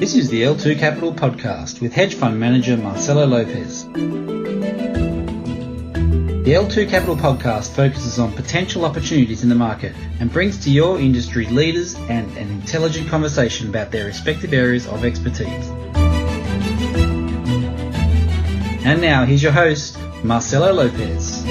This is the L2 Capital Podcast with hedge fund manager Marcelo López. The L2 Capital Podcast focuses on potential opportunities in the market and brings to your industry leaders and an intelligent conversation about their respective areas of expertise. And now, here's your host, Marcelo López.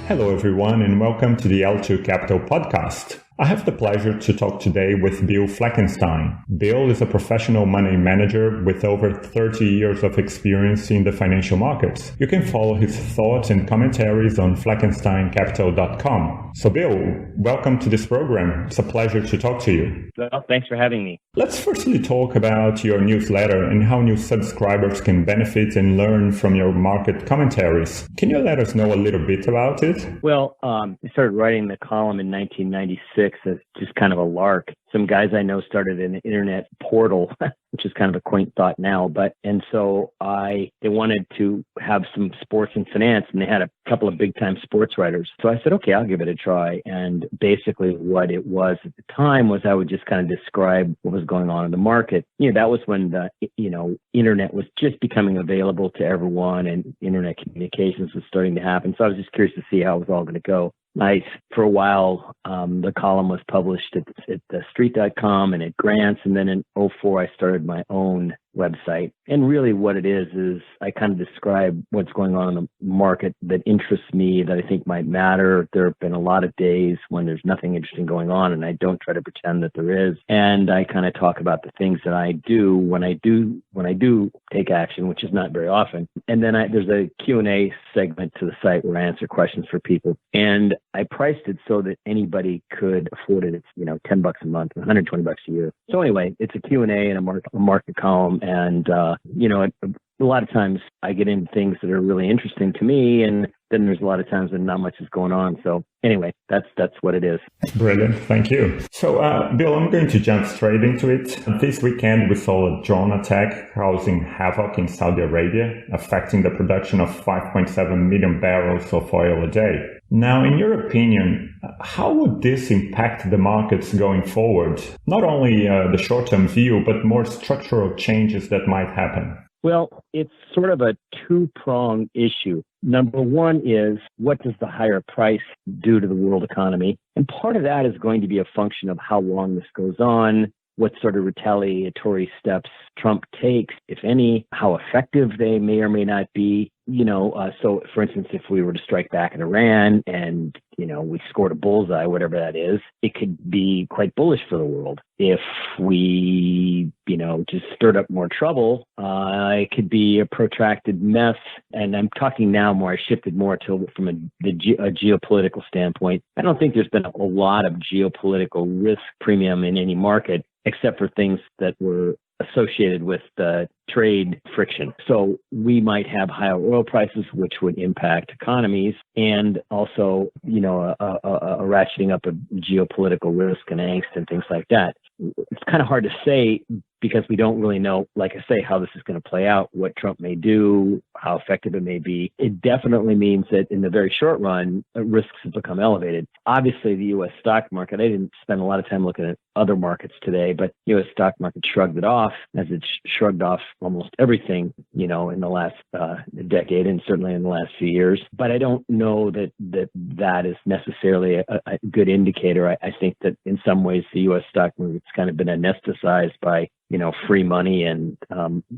Hello everyone and welcome to the L2 Capital Podcast. I have the pleasure to talk today with Bill Fleckenstein. Bill is a professional money manager with over 30 years of experience in the financial markets. You can follow his thoughts and commentaries on fleckensteincapital.com. So Bill, welcome to this program. It's a pleasure to talk to you. Well, thanks for having me. Let's firstly talk about your newsletter and how new subscribers can benefit and learn from your market commentaries. Can you let us know a little bit about it? Well, I started writing the column in 1996 as just kind of a lark. Some guys I know started an internet portal, which is kind of a quaint thought now, and so they wanted to have some sports and finance, and they had a couple of big time sports writers. So I said, okay, I'll give it a try. And basically what it was at the time was I would just kind of describe what was going on in the market. That was when the, internet was just becoming available to everyone and internet communications was starting to happen. So I was just curious to see how it was all going to go. For a while, the column was published at the street.com and at Grants. And then in 2004, I started my own website. And really what it is I kind of describe what's going on in the market that interests me, that I think might matter. There have been a lot of days when there's nothing interesting going on, and I don't try to pretend that there is. And I kind of talk about the things that I do when I do take action, which is not very often. And then there's a Q&A segment to the site where I answer questions for people. And I priced it so that anybody could afford it. It's, $10 a month, $120 a year. So anyway, it's a Q&A and a market column. And, a lot of times I get into things that are really interesting to me, and then there's a lot of times when not much is going on. So anyway, that's what it is. Brilliant. Thank you. So, Bill, I'm going to jump straight into it. This weekend, we saw a drone attack causing havoc in Saudi Arabia, affecting the production of 5.7 million barrels of oil a day. Now, in your opinion, how would this impact the markets going forward? Not only the short-term view, but more structural changes that might happen. Well, it's sort of a two-pronged issue. Number one is, what does the higher price do to the world economy? And part of that is going to be a function of how long this goes on, what sort of retaliatory steps Trump takes, if any, how effective they may or may not be. So for instance, if we were to strike back at Iran and, we scored a bullseye, whatever that is, it could be quite bullish for the world. If we, just stirred up more trouble, it could be a protracted mess. And I'm talking now more, I shifted more from a geopolitical standpoint. I don't think there's been a lot of geopolitical risk premium in any market, except for things that were associated with the trade friction. So we might have higher oil prices, which would impact economies, and also, a ratcheting up of geopolitical risk and angst and things like that. It's kind of hard to say because we don't really know, like I say, how this is going to play out, what Trump may do, how effective it may be. It definitely means that in the very short run, risks have become elevated. Obviously, the U.S. stock market, I didn't spend a lot of time looking at other markets today, but U.S. stock market shrugged it off as it shrugged off almost everything, in the last decade and certainly in the last few years. But I don't know that is necessarily a good indicator. I think that in some ways the U.S. stock market's kind of been anesthetized by free money and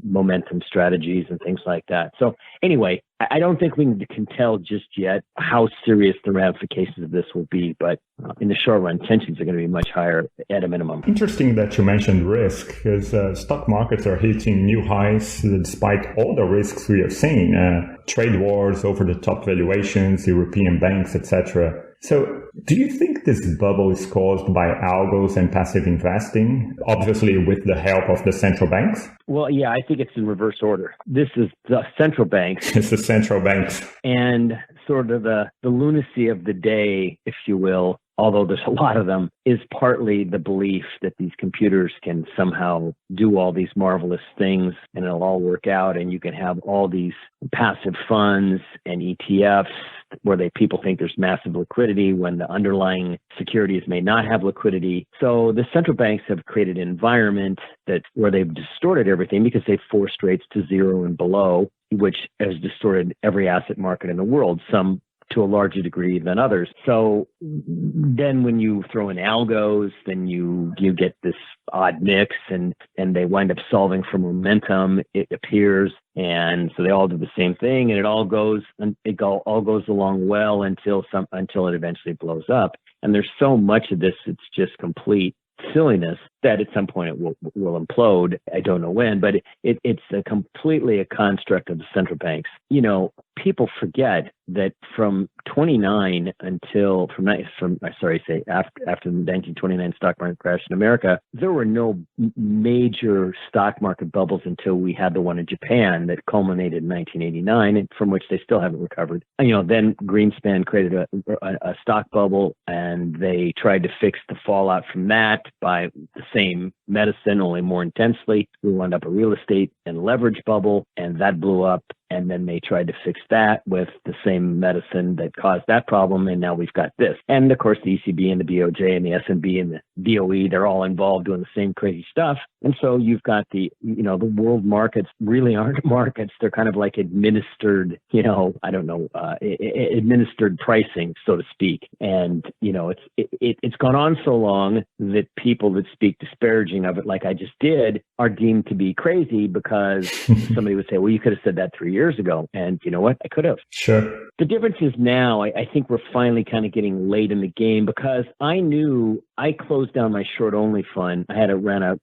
momentum strategies and things like that. So anyway, I don't think we can tell just yet how serious the ramifications of this will be, but in the short run, tensions are going to be much higher at a minimum. Interesting that you mentioned risk, because stock markets are hitting new highs despite all the risks we are seeing, trade wars, over-the-top valuations, European banks, etc. So do you think this bubble is caused by algos and passive investing, obviously with the help of the central banks? Well, yeah, I think it's in reverse order. This is the central banks. It's the central banks. And sort of the lunacy of the day, if you will, although there's a lot of them, is partly the belief that these computers can somehow do all these marvelous things and it'll all work out and you can have all these passive funds and ETFs where people think there's massive liquidity when the underlying securities may not have liquidity. So the central banks have created an environment where they've distorted everything because they've forced rates to zero and below, which has distorted every asset market in the world, some to a larger degree than others. So then when you throw in algos, then you get this odd mix and they wind up solving for momentum, it appears. And so they all do the same thing and it all goes along well until it eventually blows up. And there's so much of this, it's just complete silliness that at some point it will implode. I don't know when, but it's completely a construct of the central banks. You know, people forget that from 29 until after the 1929 stock market crash in America, there were no major stock market bubbles until we had the one in Japan that culminated in 1989, and from which they still haven't recovered. You know, then Greenspan created a stock bubble, and they tried to fix the fallout from that by the same medicine, only more intensely. We wound up a real estate and leverage bubble, and that blew up. And then they tried to fix that with the same medicine that caused that problem. And now we've got this. And of course, the ECB and the BOJ and the SNB and the DOE, they're all involved doing the same crazy stuff. And so you've got the world markets really aren't markets. They're kind of like administered, administered pricing, so to speak. And, it's gone on so long that people that speak disparaging of it, like I just did, are deemed to be crazy because somebody would say, well, you could have said that 3 years ago. And you know what? I could have. Sure. The difference is now, I think we're finally kind of getting late in the game because I knew I closed down my short only fund. I ran a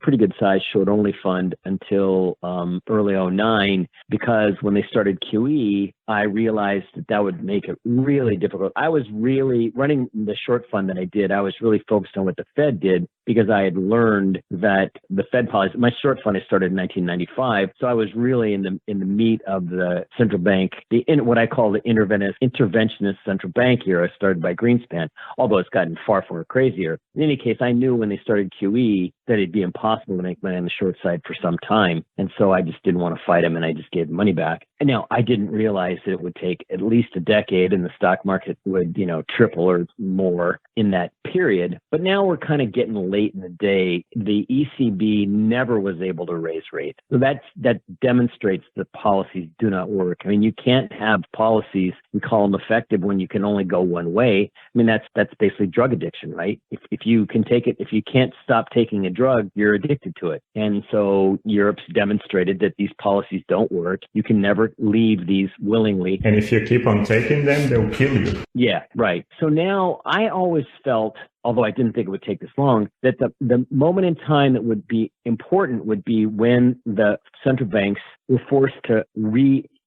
pretty good sized short only fund until early 2009 because when they started QE, I realized that would make it really difficult. I was really running the short fund that I did. I was really focused on what the Fed did because I had learned that the Fed policy, my short fund I started in 1995. So I was really in the meat of the central bank, what I call the interventionist central bank era started by Greenspan, although it's gotten far, far crazier. In any case, I knew when they started QE that it'd be impossible to make money on the short side for some time. And so I just didn't want to fight them and I just gave the money back. And now I didn't realize that it would take at least a decade and the stock market would, triple or more in that period. But now we're kind of getting late in the day. The ECB never was able to raise rates. So that demonstrates that policies do not work. I mean, you can't have policies and call them effective when you can only go one way. I mean, that's basically drug addiction, right? If you can take it, if you can't stop taking a drug, you're addicted to it. And so Europe's demonstrated that these policies don't work. You can never leave these willingly. And if you keep on taking them, they'll kill you. Yeah, right. So now I always felt, although I didn't think it would take this long, that the moment in time that would be important would be when the central banks were forced to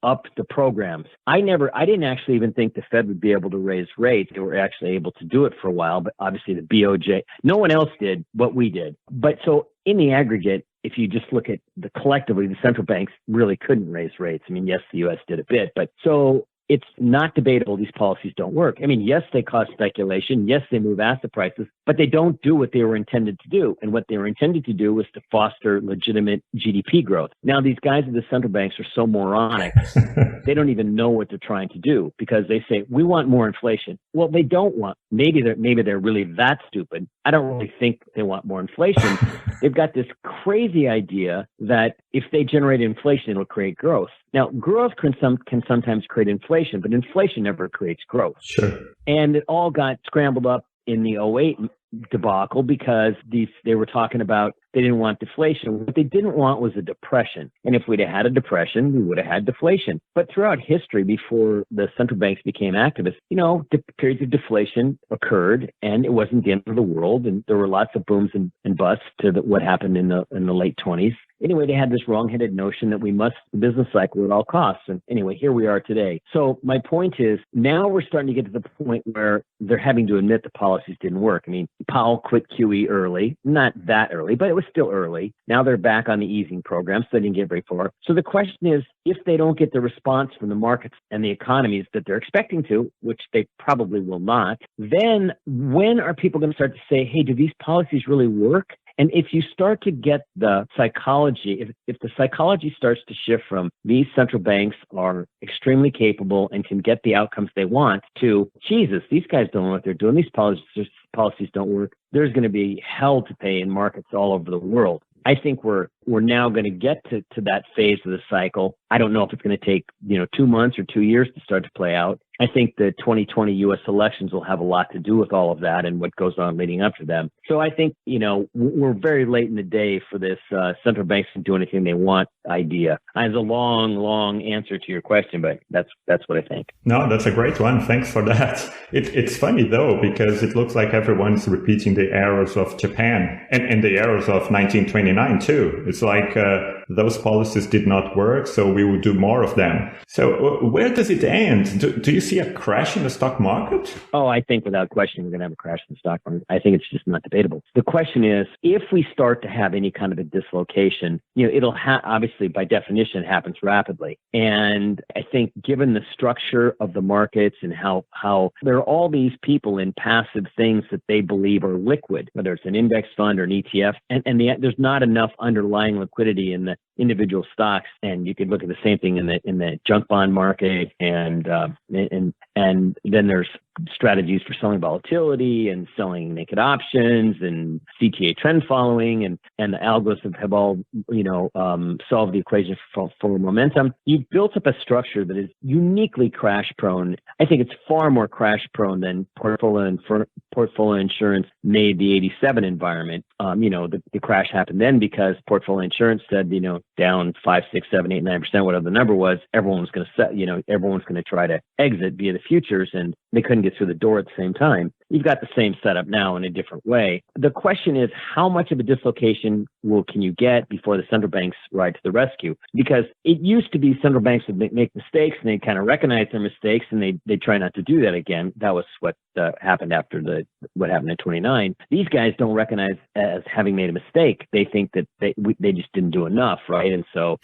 up the programs. I didn't actually even think the Fed would be able to raise rates. They were actually able to do it for a while, but obviously the BOJ, no one else did what we did. But so in the aggregate, if you just look at collectively, the central banks really couldn't raise rates. I mean, yes, the U.S. did a bit, but so it's not debatable these policies don't work. I mean, yes, they cause speculation. Yes, they move asset prices, but they don't do what they were intended to do. And what they were intended to do was to foster legitimate GDP growth. Now, these guys at the central banks are so moronic, they don't even know what they're trying to do because they say, we want more inflation. Well, they don't want, maybe they're really that stupid. I don't really think they want more inflation. They've got this crazy idea that if they generate inflation, it'll create growth. Now, growth can sometimes create inflation, but inflation never creates growth. Sure. And it all got scrambled up in the 2008 debacle because they were talking about they didn't want deflation. What they didn't want was a depression. And if we'd have had a depression, we would have had deflation. But throughout history, before the central banks became activists, periods of deflation occurred and it wasn't the end of the world. And there were lots of booms and busts to what happened in the late 20s. Anyway, they had this wrong-headed notion that we must the business cycle at all costs. And anyway, here we are today. So my point is now we're starting to get to the point where they're having to admit the policies didn't work. I mean, Powell quit QE early, not that early, but it was still early. Now they're back on the easing program, so they didn't get very far. So the question is, if they don't get the response from the markets and the economies that they're expecting to, which they probably will not, then when are people going to start to say, hey, do these policies really work? And if you start to get the psychology, if the psychology starts to shift from these central banks are extremely capable and can get the outcomes they want to, Jesus, these guys don't know what they're doing. These policies don't work. There's going to be hell to pay in markets all over the world. I think we're now going to get to that phase of the cycle. I don't know if it's going to take 2 months or 2 years to start to play out. I think the 2020 U.S. elections will have a lot to do with all of that and what goes on leading up to them. So I think, we're very late in the day for this central banks can do anything they want idea. It's a long, long answer to your question, but that's what I think. No, that's a great one. Thanks for that. It's funny, though, because it looks like everyone's repeating the errors of Japan and the errors of 1929, too. It's like those policies did not work, so we will do more of them. So where does it end? Do you see a crash in the stock market? Oh, I think without question, we're going to have a crash in the stock market. I think it's just not debatable. The question is, if we start to have any kind of a dislocation, it'll obviously, by definition, it happens rapidly. And I think given the structure of the markets and how there are all these people in passive things that they believe are liquid, whether it's an index fund or an ETF, and there's not enough underlying liquidity in the individual stocks. And you could look at the same thing in the junk bond market, and then there's strategies for selling volatility and selling naked options and CTA trend following, and the algos have all solved the equation for momentum. You've built up a structure that is uniquely crash prone. I think it's far more crash prone than portfolio insurance made the 87 environment. The crash happened then because portfolio insurance said, down 5, 6, 7, 8, 9%, whatever the number was, everyone's going to try to exit via the futures, and they couldn't get through the door at the same time. You've got the same setup now in a different way. The question is, how much of a dislocation can you get before the central banks ride to the rescue? Because it used to be central banks would make mistakes and they kind of recognize their mistakes and they try not to do that again. That was what happened after what happened in 29. These guys don't recognize as having made a mistake. They think that they just didn't do enough, right? And so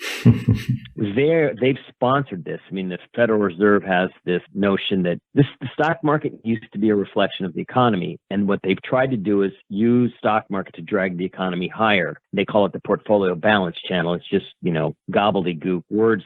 they've sponsored this. I mean, the Federal Reserve has this notion that the stock market used to be a reflection of the economy. And what they've tried to do is use stock market to drag the economy higher. They call it the portfolio balance channel. It's just, gobbledygook word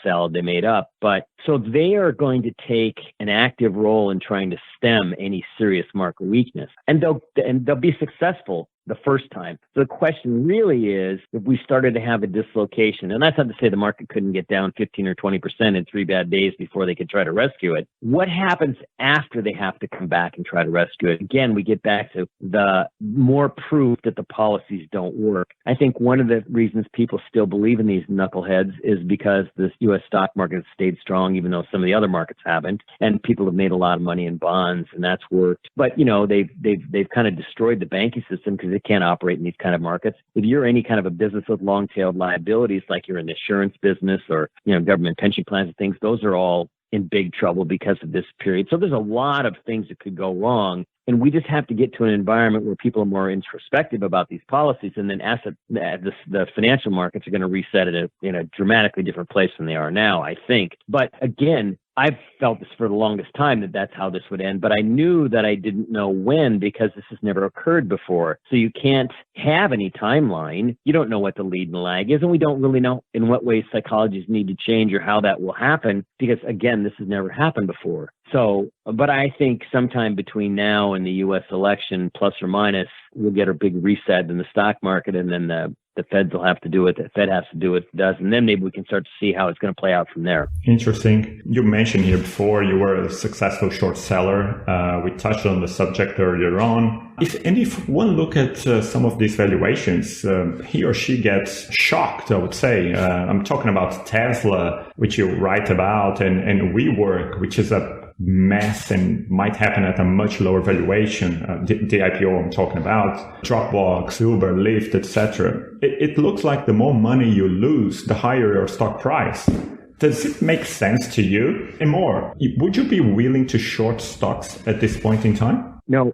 salad they made up. But so they are going to take an active role in trying to stem any serious market weakness. And they'll be successful the first time. So the question really is, if we started to have a dislocation, and that's not to say the market couldn't get down 15 or 20% in 3 bad days before they could try to rescue it. What happens after they have to come back and try to rescue it? Again, we get back to the more proof that the policies don't work. I think one of the reasons people still believe in these knuckleheads is because the U.S. stock market has stayed strong, even though some of the other markets haven't, and people have made a lot of money in bonds, and that's worked. But they've kind of destroyed the banking system because they can't operate in these kind of markets. If you're any kind of a business with long-tailed liabilities, like you're in the insurance business or government pension plans and things, those are all in big trouble because of this period. So there's a lot of things that could go wrong. And we just have to get to an environment where people are more introspective about these policies, and then the financial markets are going to reset at a dramatically different place than they are now, I think. But again, I've felt this for the longest time that's how this would end, but I knew that I didn't know when because this has never occurred before. So you can't have any timeline. You don't know what the lead and lag is, and we don't really know in what ways psychologists need to change or how that will happen because, again, this has never happened before. So, but I think sometime between now and the U.S. election, plus or minus, we'll get a big reset in the stock market, and then the Feds will have to do it. The Fed has to do what it does, and then maybe we can start to see how it's going to play out from there. Interesting. You mentioned here before you were a successful short seller. We touched on the subject earlier on. If one look at some of these valuations, he or she gets shocked, I would say. I'm talking about Tesla, which you write about, and WeWork, which is a mess and might happen at a much lower valuation. The IPO I'm talking about, Dropbox, Uber, Lyft, etc. It looks like the more money you lose, the higher your stock price. Does it make sense to you? And more, would you be willing to short stocks at this point in time? No.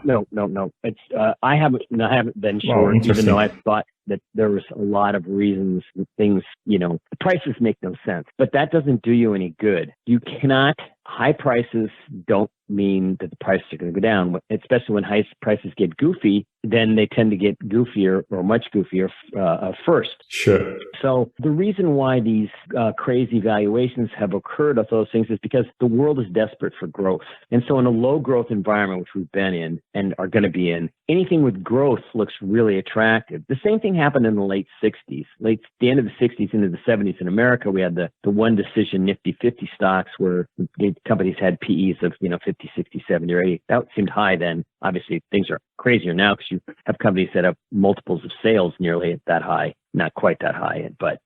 No. It's I haven't been short, even though I thought that there was a lot of reasons things, the prices make no sense. But that doesn't do you any good. You cannot. High prices don't mean that the prices are going to go down, especially when high prices get goofy. Then they tend to get goofier or much goofier first. Sure. So the reason why these crazy valuations have occurred of those things is because the world is desperate for growth. And so in a low growth environment, which we've been in and are going to be in, anything with growth looks really attractive. The same thing happened in the late 60s, the end of the 60s into the 70s in America. We had the one decision Nifty 50 stocks where the companies had PEs of 50, 60, 70, or 80. That seemed high then. Obviously, things are crazier now because you have companies that have multiples of sales nearly that high. Not quite that high, but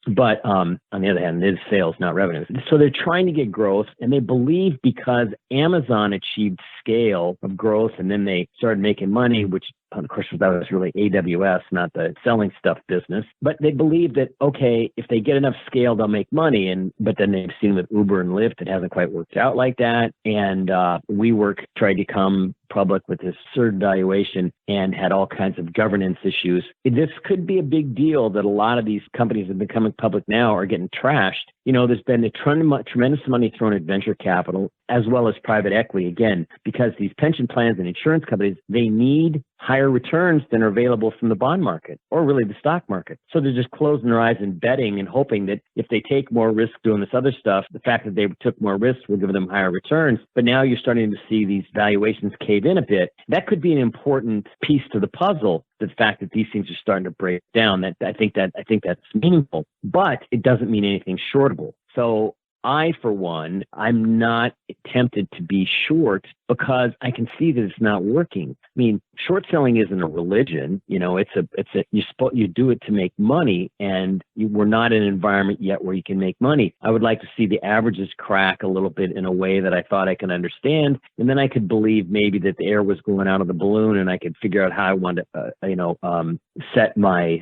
on the other hand, it is sales, not revenues. So they're trying to get growth, and they believe because Amazon achieved scale of growth, and then they started making money, which of course that was really AWS, not the selling stuff business. But they believe that okay, if they get enough scale, they'll make money. But then they've seen with Uber and Lyft, it hasn't quite worked out like that. And WeWork tried to come public with this absurd valuation and had all kinds of governance issues. This could be a big deal that a lot of these companies that are becoming public now are getting trashed. There's been a tremendous money thrown at venture capital as well as private equity, again, because these pension plans and insurance companies, they need higher returns than are available from the bond market or really the stock market. So they're just closing their eyes and betting and hoping that if they take more risk doing this other stuff, the fact that they took more risks will give them higher returns. But now you're starting to see these valuations cave in a bit. That could be an important piece to the puzzle. The fact that these things are starting to break down, I think that's meaningful, but it doesn't mean anything shortable. So I, for one, I'm not tempted to be short because I can see that it's not working. I mean, short selling isn't a religion. You do it to make money, and we're not in an environment yet where you can make money. I would like to see the averages crack a little bit in a way that I thought I can understand, and then I could believe maybe that the air was going out of the balloon, and I could figure out how I want to, set my,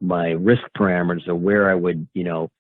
my risk parameters of where I would,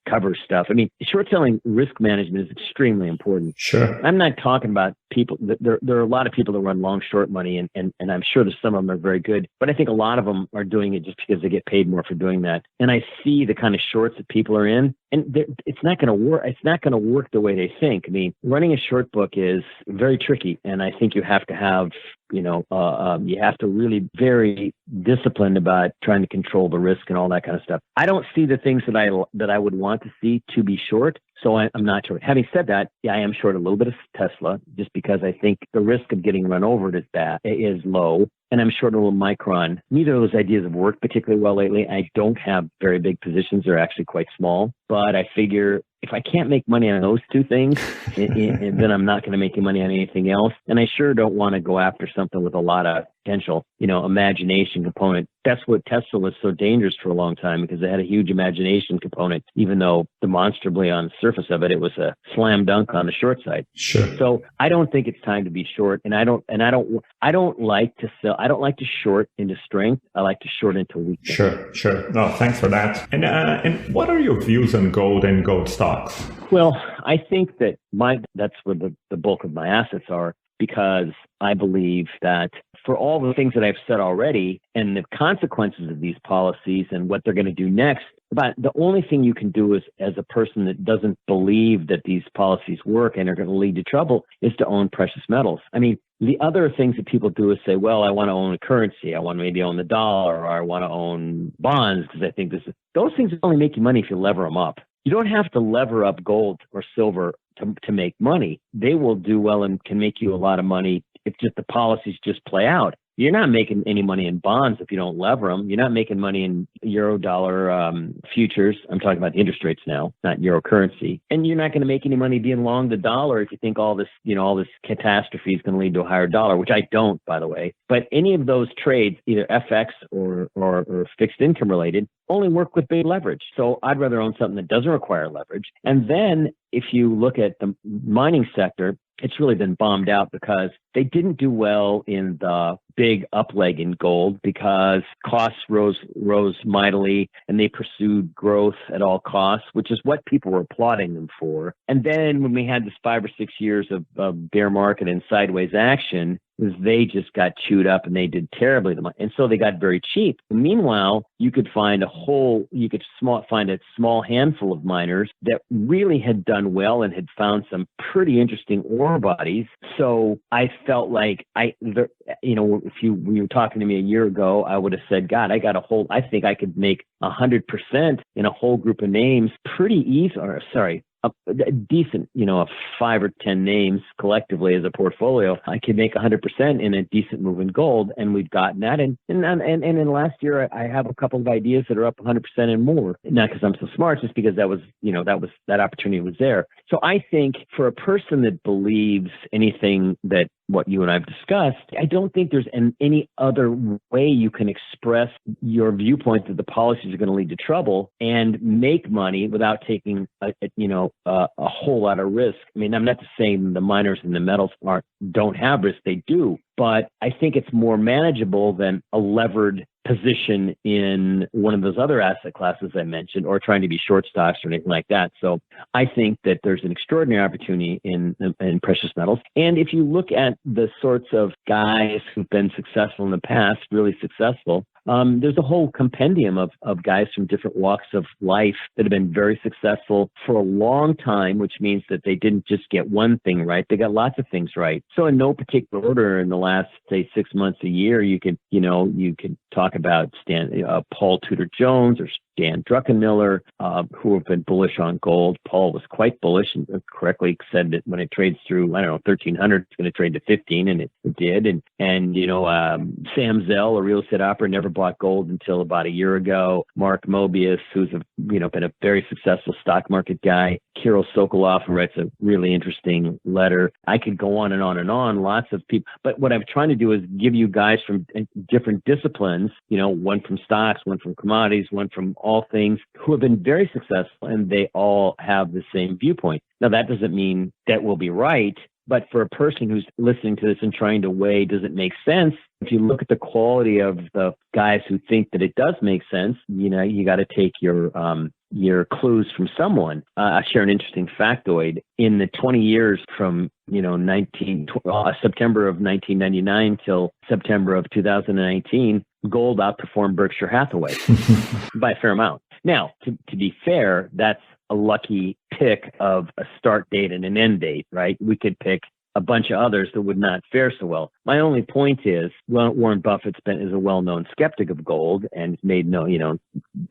cover stuff. I mean, short selling risk management is extremely important. Sure. I'm not talking about people. There are a lot of people that run long short money, and I'm sure that some of them are very good, but I think a lot of them are doing it just because they get paid more for doing that. And I see the kind of shorts that people are in, and it's not going to work. It's not going to work the way they think. I mean, running a short book is very tricky, and I think you have to have you have to really very disciplined about trying to control the risk and all that kind of stuff. I don't see the things that I would want to see to be short. So I'm not short. Having said that, yeah, I am short a little bit of Tesla just because I think the risk of getting run over is low. And I'm short a little Micron. Neither of those ideas have worked particularly well lately. I don't have very big positions. They're actually quite small. But I figure if I can't make money on those two things, then I'm not going to make any money on anything else. And I sure don't want to go after something with a lot of potential, imagination component. That's what Tesla was so dangerous for a long time because it had a huge imagination component, even though demonstrably on the surface of it, it was a slam dunk on the short side. Sure. So I don't think it's time to be short. And I don't like to sell. I don't like to short into strength. I like to short into weakness. Sure. No, thanks for that. And what are your views on gold and gold stocks? Well, I think that that's where the bulk of my assets are, because I believe that for all the things that I've said already and the consequences of these policies and what they're going to do next, but the only thing you can do is, as a person that doesn't believe that these policies work and are going to lead to trouble, is to own precious metals. I mean, the other things that people do is say, well, I want to own a currency. I want to maybe own the dollar, or I want to own bonds because I think those things only make you money if you lever them up. You don't have to lever up gold or silver to make money. They will do well and can make you a lot of money if just the policies just play out. You're not making any money in bonds if you don't lever them. You're not making money in euro dollar futures. I'm talking about the interest rates now, not euro currency. And you're not going to make any money being long the dollar if you think all this catastrophe is going to lead to a higher dollar, which I don't, by the way. But any of those trades, either FX or fixed income related, only work with big leverage. So I'd rather own something that doesn't require leverage. And then if you look at the mining sector, it's really been bombed out because they didn't do well in the big up leg in gold because costs rose mightily and they pursued growth at all costs, which is what people were applauding them for. And then when we had this 5 or 6 years of bear market and sideways action, is they just got chewed up and they did terribly. And so they got very cheap. Meanwhile, you could find find a small handful of miners that really had done well and had found some pretty interesting ore bodies. So I felt like if you were talking to me a year ago, I would have said, God, I think I could make 100% in a whole group of names pretty easy, a decent, 5 or 10 names collectively as a portfolio. I could make 100% in a decent move in gold, and we've gotten that. And in the last year, I have a couple of ideas that are up 100% and more. Not because I'm so smart, just because that opportunity was there. So I think for a person that believes anything that what you and I've discussed, I don't think there's any other way you can express your viewpoint that the policies are going to lead to trouble and make money without taking a whole lot of risk. I mean, I'm not saying the miners and the metals don't have risk; they do, but I think it's more manageable than a levered position in one of those other asset classes I mentioned, or trying to be short stocks or anything like that. So I think that there's an extraordinary opportunity in precious metals. And if you look at the sorts of guys who've been successful in the past, really successful, there's a whole compendium of guys from different walks of life that have been very successful for a long time, which means that they didn't just get one thing right. They got lots of things right. So in no particular order in the last, say, 6 months, a year, you could talk about Paul Tudor Jones or Dan Druckenmiller, who have been bullish on gold. Paul was quite bullish and correctly said that when it trades through, 1,300, it's going to trade to 15, and it did. And Sam Zell, a real estate operator, never bought gold until about a year ago. Mark Mobius, who's been a very successful stock market guy. Kirill Sokolov, who writes a really interesting letter. I could go on and on and on. Lots of people. But what I'm trying to do is give you guys from different disciplines, one from stocks, one from commodities, one from all things, who have been very successful, and they all have the same viewpoint. Now, that doesn't mean that will be right, but for a person who's listening to this and trying to weigh, does it make sense? If you look at the quality of the guys who think that it does make sense, you got to take your clues from someone. I share an interesting factoid. In the 20 years from September of 1999 till September of 2019, gold outperformed Berkshire Hathaway by a fair amount. Now, to be fair, that's a lucky pick of a start date and an end date, right? We could pick a bunch of others that would not fare so well. My only point is, Warren Buffett is a well-known skeptic of gold and made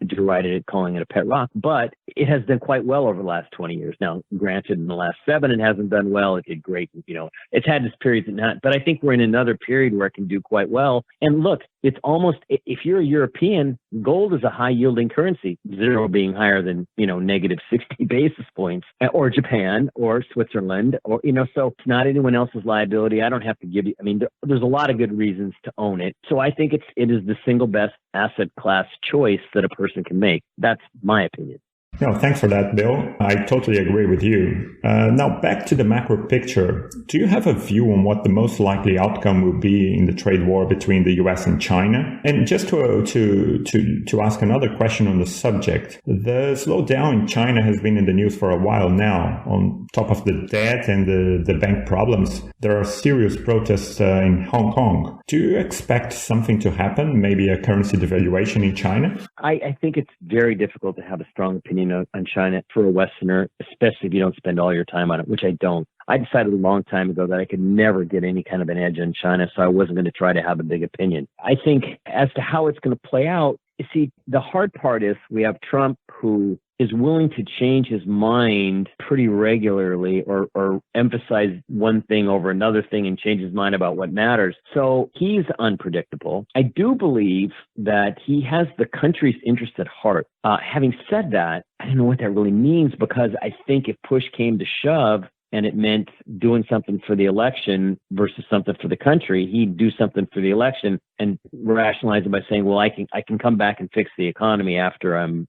derided it, calling it a pet rock, but it has done quite well over the last 20 years. Now, granted, in the last 7, it hasn't done well. It did great. It's had its periods and not, but I think we're in another period where it can do quite well. And look, it's almost, if you're a European, gold is a high yielding currency, 0 being higher than, negative 60 basis points, or Japan or Switzerland, or, so it's not anyone else's liability. I don't have to give you, there's a lot of good reasons to own it. So I think it is the single best asset class choice that a person can make. That's my opinion. No, thanks for that, Bill. I totally agree with you. Now, back to the macro picture. Do you have a view on what the most likely outcome will be in the trade war between the US and China? And just to ask another question on the subject, the slowdown in China has been in the news for a while now. On top of the debt and the bank problems, there are serious protests in Hong Kong. Do you expect something to happen, maybe a currency devaluation in China? I think it's very difficult to have a strong opinion on China for a Westerner, especially if you don't spend all your time on it, which I don't. I decided a long time ago that I could never get any kind of an edge on China, so I wasn't going to try to have a big opinion. I think as to how it's going to play out, you see, the hard part is we have Trump, who is willing to change his mind pretty regularly or emphasize one thing over another thing and change his mind about what matters. So he's unpredictable. I do believe that he has the country's interest at heart. Having said that, I don't know what that really means, because I think if push came to shove, and it meant doing something for the election versus something for the country, he'd do something for the election and rationalize it by saying, well, I can come back and fix the economy after I'm,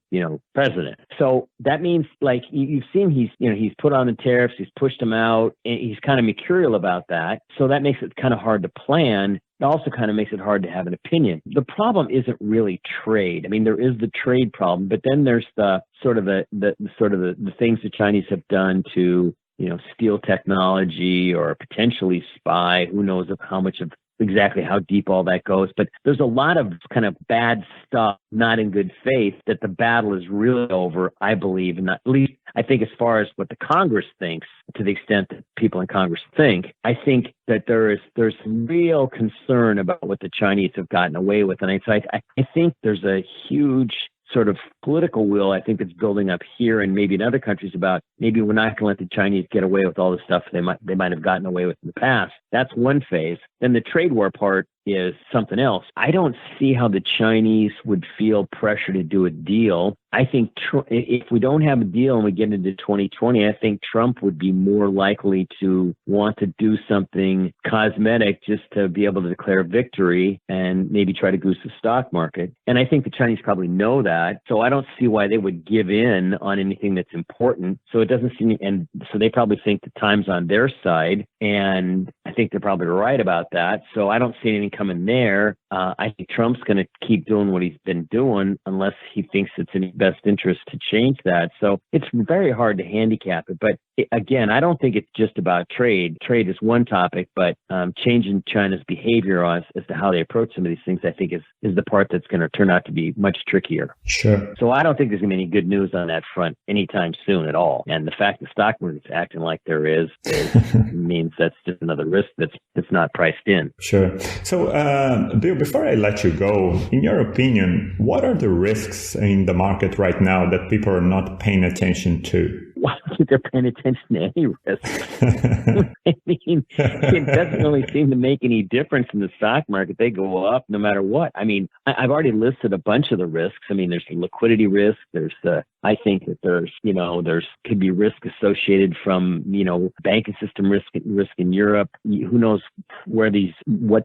president. So that means, like, you've seen he's put on the tariffs, he's pushed them out, and he's kind of mercurial about that. So that makes it kind of hard to plan. It also kind of makes it hard to have an opinion. The problem isn't really trade. There is the trade problem, but then there's the things the Chinese have done to steal technology or potentially spy. Who knows how much of exactly how deep all that goes. But there's a lot of kind of bad stuff, not in good faith, that the battle is really over, I believe. And at least I think as far as what the Congress thinks, to the extent that people in Congress think, I think that there's real concern about what the Chinese have gotten away with. And I think there's a huge sort of political will, I think, that's building up here and maybe in other countries about maybe we're not going to let the Chinese get away with all the stuff they might have gotten away with in the past. That's one phase. Then the trade war part is something else. I don't see how the Chinese would feel pressure to do a deal. I think if we don't have a deal and we get into 2020, I think Trump would be more likely to want to do something cosmetic just to be able to declare victory and maybe try to goose the stock market. And I think the Chinese probably know that. So I don't see why they would give in on anything that's important. So it doesn't seem, and so they probably think the time's on their side. And I think they're probably right about that. So I don't see anything coming there. I think Trump's going to keep doing what he's been doing unless he thinks it's in his best interest to change that. So it's very hard to handicap it. But again, I don't think it's just about trade. Trade is one topic, but changing China's behavior as to how they approach some of these things, I think is the part that's going to turn out to be much trickier. Sure. So I don't think there's going to be any good news on that front anytime soon at all. And the fact the stock market's acting like there is means that's just another risk that's not priced in. Sure. So, Bill, before I let you go, in your opinion, what are the risks in the market right now that people are not paying attention to? Well, I think they're paying attention to any risk. I mean, it doesn't really seem to make any difference in the stock market. They go up no matter what. I mean, I've already listed a bunch of the risks. I mean, there's the liquidity risk. There's I think that there's could be risk associated from, banking system risk in Europe. Who knows what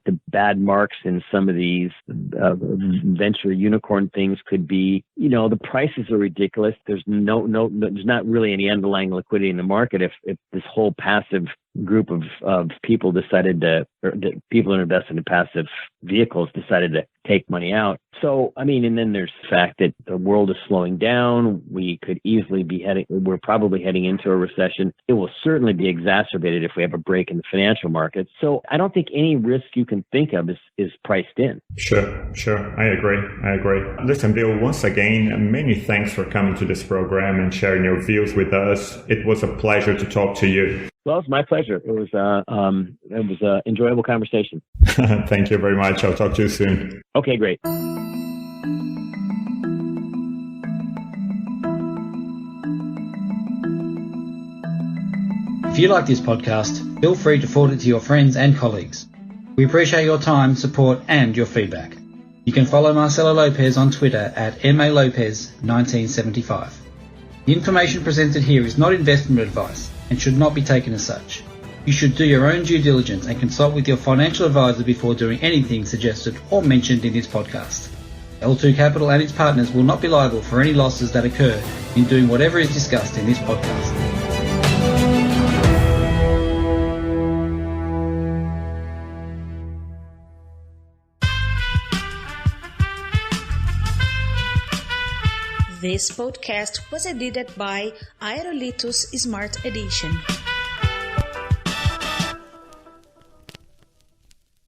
the bad marks in some of these venture unicorn things could be. The prices are ridiculous. There's there's not really any underlying liquidity in the market if this whole passive group of people people who invested in passive vehicles decided to take money out. So, I mean, and then there's the fact that the world is slowing down. We could easily we're probably heading into a recession. It will certainly be exacerbated if we have a break in the financial markets. So I don't think any risk you can think of is priced in. Sure. I agree. Listen, Bill, once again, many thanks for coming to this program and sharing your views with us. It was a pleasure to talk to you. Well, it's my pleasure. It was an enjoyable conversation. Thank you very much. I'll talk to you soon. Okay, great. If you like this podcast, feel free to forward it to your friends and colleagues. We appreciate your time, support, and your feedback. You can follow Marcelo Lopez on Twitter at MALopez1975. The information presented here is not investment advice and should not be taken as such. You should do your own due diligence and consult with your financial advisor before doing anything suggested or mentioned in this podcast. L2 Capital and its partners will not be liable for any losses that occur in doing whatever is discussed in this podcast. This podcast was edited by Aerolitos Smart Edition.